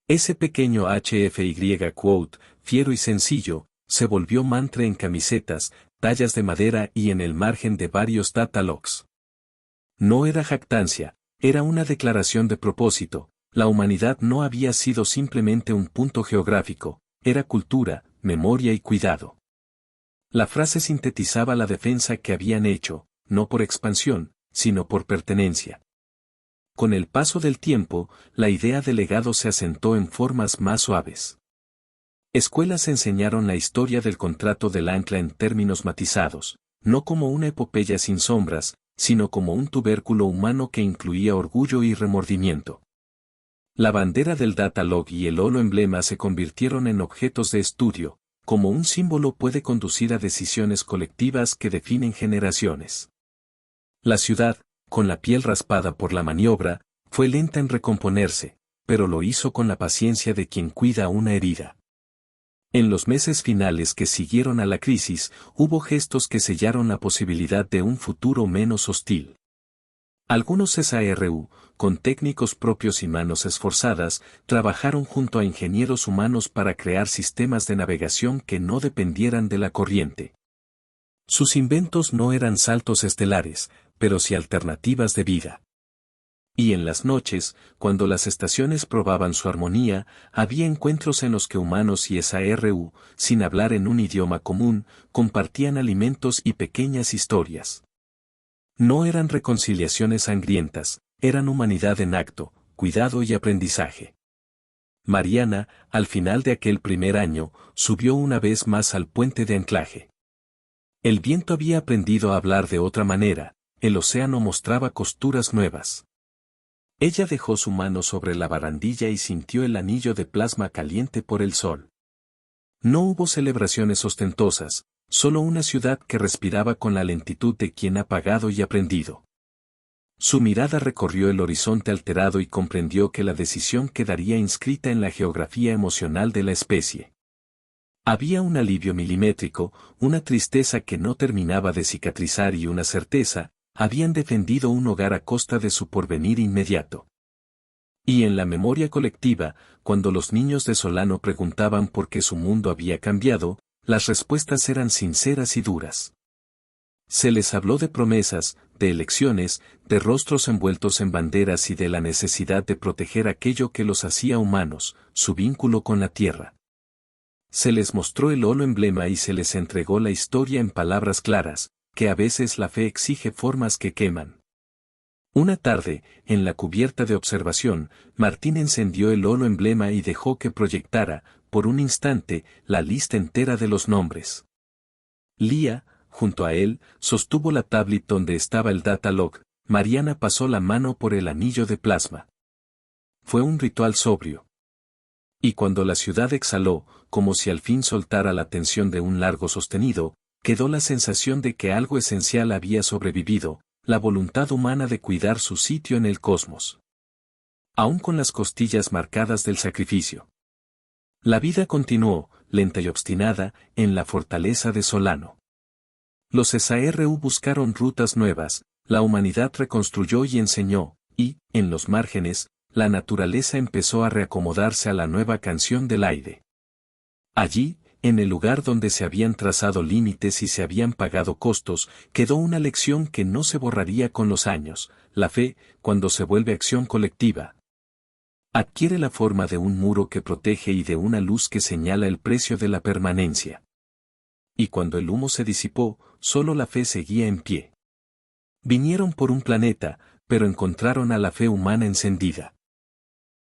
Ese pequeño HFY quote, fiero y sencillo, se volvió mantra en camisetas, tallas de madera y en el margen de varios data logs. No era jactancia, era una declaración de propósito. La humanidad no había sido simplemente un punto geográfico, era cultura, memoria y cuidado. La frase sintetizaba la defensa que habían hecho, no por expansión, sino por pertenencia. Con el paso del tiempo, la idea de legado se asentó en formas más suaves. Escuelas enseñaron la historia del contrato del ancla en términos matizados, no como una epopeya sin sombras, sino como un tubérculo humano que incluía orgullo y remordimiento. La bandera del Data Log y el holo emblema se convirtieron en objetos de estudio, como un símbolo puede conducir a decisiones colectivas que definen generaciones. La ciudad, con la piel raspada por la maniobra, fue lenta en recomponerse, pero lo hizo con la paciencia de quien cuida una herida. En los meses finales que siguieron a la crisis, hubo gestos que sellaron la posibilidad de un futuro menos hostil. Algunos SARU, con técnicos propios y manos esforzadas, trabajaron junto a ingenieros humanos para crear sistemas de navegación que no dependieran de la corriente. Sus inventos no eran saltos estelares, pero sí alternativas de vida. Y en las noches, cuando las estaciones probaban su armonía, había encuentros en los que humanos y SARU, sin hablar en un idioma común, compartían alimentos y pequeñas historias. No eran reconciliaciones sangrientas, eran humanidad en acto, cuidado y aprendizaje. Mariana, al final de aquel primer año, subió una vez más al puente de anclaje. El viento había aprendido a hablar de otra manera, el océano mostraba costuras nuevas. Ella dejó su mano sobre la barandilla y sintió el anillo de plasma caliente por el sol. No hubo celebraciones ostentosas, solo una ciudad que respiraba con la lentitud de quien ha pagado y aprendido. Su mirada recorrió el horizonte alterado y comprendió que la decisión quedaría inscrita en la geografía emocional de la especie. Había un alivio milimétrico, una tristeza que no terminaba de cicatrizar y una certeza: habían defendido un hogar a costa de su porvenir inmediato. Y en la memoria colectiva, cuando los niños de Solano preguntaban por qué su mundo había cambiado, las respuestas eran sinceras y duras. Se les habló de promesas, de elecciones, de rostros envueltos en banderas y de la necesidad de proteger aquello que los hacía humanos, su vínculo con la tierra. Se les mostró el holo emblema y se les entregó la historia en palabras claras, que a veces la fe exige formas que queman. Una tarde, en la cubierta de observación, Martín encendió el holo emblema y dejó que proyectara, por un instante, la lista entera de los nombres. Lía, junto a él, sostuvo la tablet donde estaba el data log. Mariana pasó la mano por el anillo de plasma. Fue un ritual sobrio. Y cuando la ciudad exhaló, como si al fin soltara la tensión de un largo sostenido, quedó la sensación de que algo esencial había sobrevivido, la voluntad humana de cuidar su sitio en el cosmos. Aún con las costillas marcadas del sacrificio. La vida continuó, lenta y obstinada, en la fortaleza de Solano. Los SARU buscaron rutas nuevas, la humanidad reconstruyó y enseñó, y, en los márgenes, la naturaleza empezó a reacomodarse a la nueva canción del aire. Allí, en el lugar donde se habían trazado límites y se habían pagado costos, quedó una lección que no se borraría con los años: la fe, cuando se vuelve acción colectiva, adquiere la forma de un muro que protege y de una luz que señala el precio de la permanencia. Y cuando el humo se disipó, solo la fe seguía en pie. Vinieron por un planeta, pero encontraron a la fe humana encendida.